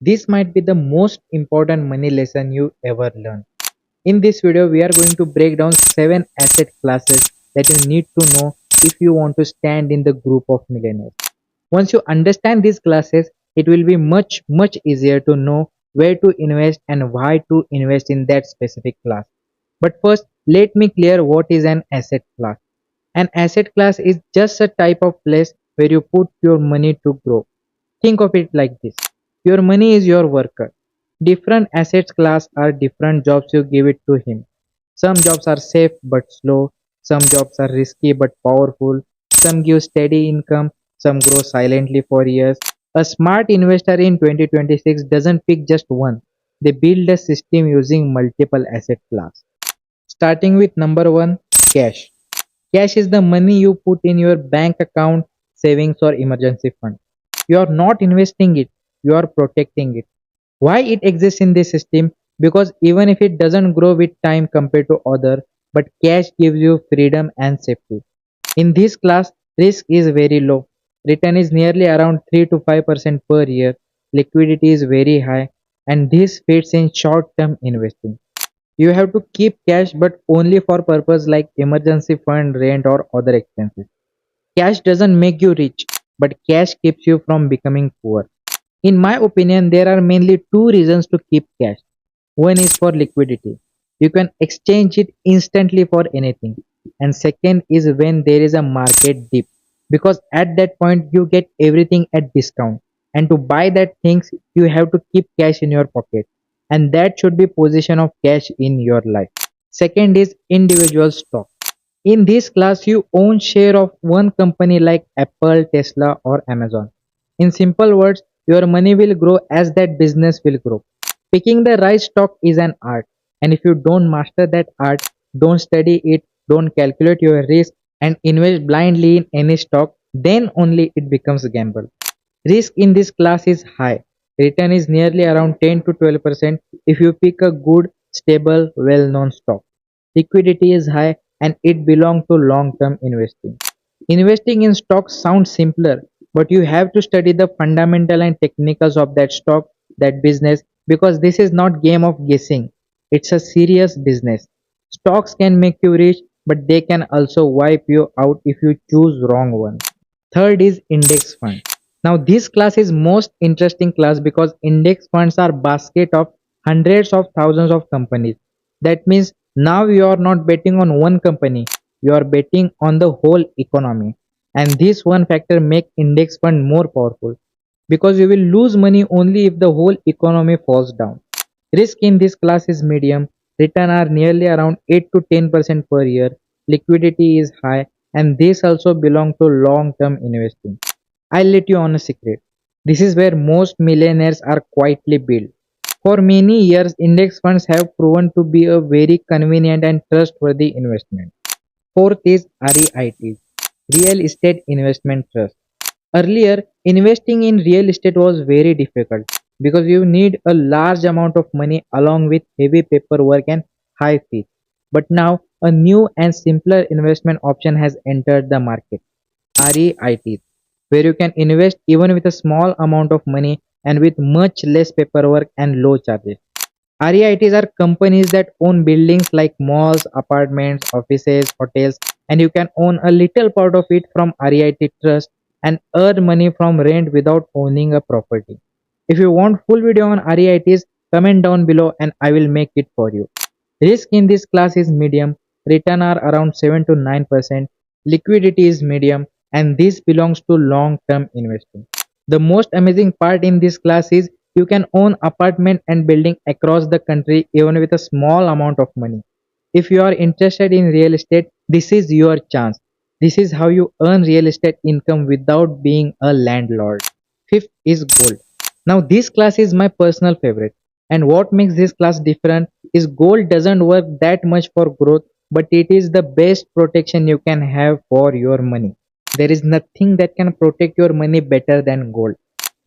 This might be the most important money lesson you ever learn. In this video, we are going to break down 7 asset classes that you need to know if you want to stand in the group of millionaires. Once you understand these classes, it will be much easier to know where to invest and why to invest in that specific class. But first, let me clear what is an asset class. An asset class is just a type of place where you put your money to grow. Think of it like this. Your money is your worker. Different assets class are different jobs you give it to him. Some jobs are safe but slow. Some jobs are risky but powerful. Some give steady income. Some grow silently for years. A smart investor in 2026 doesn't pick just one. They build a system using multiple asset class. Starting with number 1, cash. Cash is the money you put in your bank account, savings or emergency fund. You are not investing it, you are protecting it. Why it exists in this system? Because even if it doesn't grow with time compared to other, but cash gives you freedom and safety. In this class, risk is very low. Return is nearly around 3 to 5% per year. Liquidity is very high, and this fits in short-term investing. You have to keep cash but only for purpose like emergency fund, rent or other expenses. Cash doesn't make you rich, but cash keeps you from becoming poor. In my opinion, there are mainly two reasons to keep cash. One is for liquidity. You can exchange it instantly for anything. And second is when there is a market dip. Because at that point you get everything at discount. And to buy that things you have to keep cash in your pocket. And that should be position of cash in your life. Second is individual stock. In this class, you own share of one company like Apple, Tesla, or Amazon. In simple words, your money will grow as that business will grow. Picking the right stock is an art, and if you don't master that art, don't study it, don't calculate your risk, and invest blindly in any stock, then only it becomes a gamble. Risk in this class is high. Return is nearly around 10 to 12% if you pick a good, stable, well known stock. Liquidity is high and it belongs to long term investing. Investing in stocks sounds simpler, but you have to study the fundamental and technicals of that stock, that business, because this is not game of guessing. It's a serious business. Stocks can make you rich, but they can also wipe you out if you choose wrong one. Third is index fund. Now this class is most interesting class because index funds are basket of hundreds of thousands of companies. That means now you are not betting on one company, you are betting on the whole economy. And this one factor make index fund more powerful because you will lose money only if the whole economy falls down. Risk in this class is medium, return are nearly around 8 to 10% per year, liquidity is high, and this also belong to long term investing. I'll let you on a secret. This is where most millionaires are quietly built. For many years, index funds have proven to be a very convenient and trustworthy investment. Fourth is REITs, Real Estate Investment Trust. Earlier, investing in real estate was very difficult because you need a large amount of money along with heavy paperwork and high fees. But now, a new and simpler investment option has entered the market, REITs, where you can invest even with a small amount of money and with much less paperwork and low charges. REITs are companies that own buildings like malls, apartments, offices, hotels, and you can own a little part of it from REIT trust and earn money from rent without owning a property. If you want full video on REITs, comment down below and I will make it for you. Risk in this class is medium, return are around 7 to 9%, liquidity is medium, and this belongs to long term investing. The most amazing part in this class is you can own apartment and building across the country even with a small amount of money. If you are interested in real estate, this is your chance. This is how you earn real estate income without being a landlord. Fifth is gold. Now this class is my personal favorite. And what makes this class different is gold doesn't work that much for growth, but it is the best protection you can have for your money. There is nothing that can protect your money better than gold.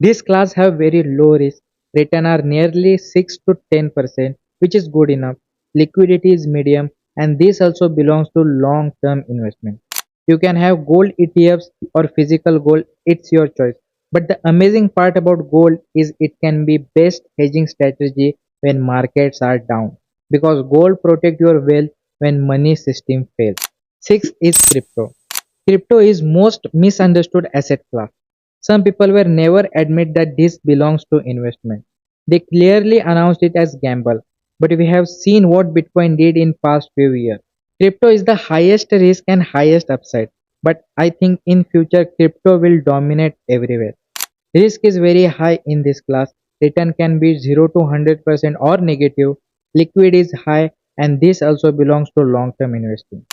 This class have very low risk. Return are nearly 6 to 10%, which is good enough. Liquidity is medium, and this also belongs to long term investment. You can have gold ETFs or physical gold, it's your choice. But the amazing part about gold is it can be best hedging strategy when markets are down because gold protect your wealth when money system fails. 6 is crypto. Crypto is most misunderstood asset class. Some people will never admit that this belongs to investment. They clearly announced it as gamble, but we have seen what Bitcoin did in past few years. Crypto is the highest risk and highest upside, but I think in future crypto will dominate everywhere. Risk is very high in this class. Return can be 0 to 100% or negative. Liquid is high and this also belongs to long-term investing.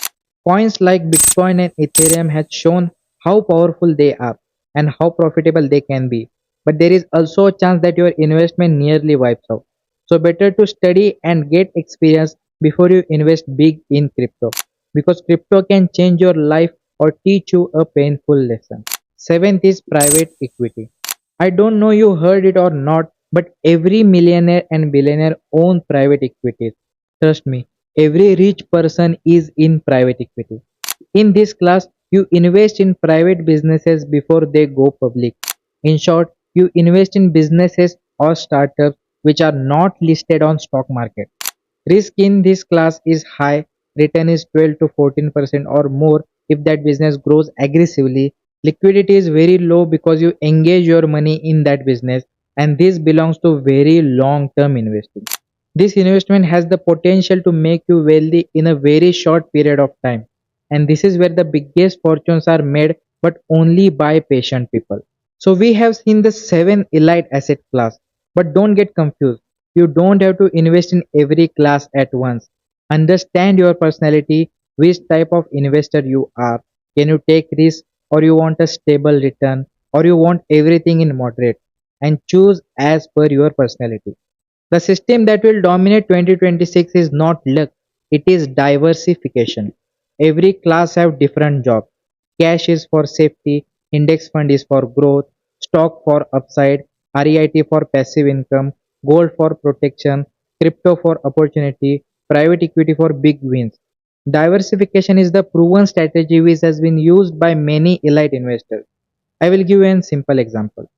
Coins like Bitcoin and Ethereum has shown how powerful they are and how profitable they can be. But there is also a chance that your investment nearly wipes out. So better to study and get experience before you invest big in crypto because crypto can change your life or teach you a painful lesson. Seventh is private equity. I don't know you heard it or not, but every millionaire and billionaire own private equities. Trust me, every rich person is in private equity. In this class, you invest in private businesses before they go public. In short, you invest in businesses or startups which are not listed on stock market. Risk in this class is high. Return is 12 to 14% or more if that business grows aggressively. Liquidity is very low because you engage your money in that business and this belongs to very long term investing. This investment has the potential to make you wealthy in a very short period of time. And this is where the biggest fortunes are made, but only by patient people. So we have seen the 7 elite asset class, but don't get confused. You don't have to invest in every class at once. Understand your personality, which type of investor you are. Can you take risk or you want a stable return or you want everything in moderate and choose as per your personality. The system that will dominate 2026 is not luck, it is diversification. Every class have different jobs. Cash is for safety, index fund is for growth, stock for upside, REIT for passive income, gold for protection, crypto for opportunity, private equity for big wins. Diversification is the proven strategy which has been used by many elite investors. I will give you a simple example.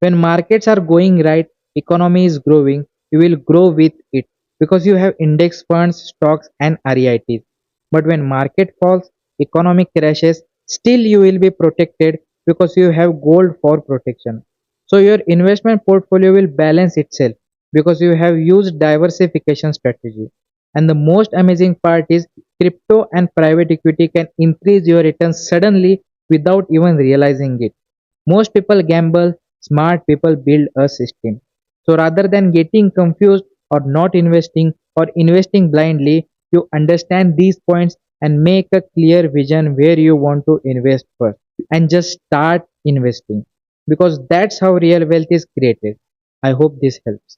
When markets are going right, economy is growing, you will grow with it because you have index funds, stocks and REITs. But when market falls, economic crashes, still you will be protected because you have gold for protection. So your investment portfolio will balance itself because you have used diversification strategy. And the most amazing part is crypto and private equity can increase your returns suddenly without even realizing it. Most people gamble, smart people build a system. So rather than getting confused or not investing or investing blindly, you understand these points and make a clear vision where you want to invest first and just start investing because that's how real wealth is created. I hope this helps.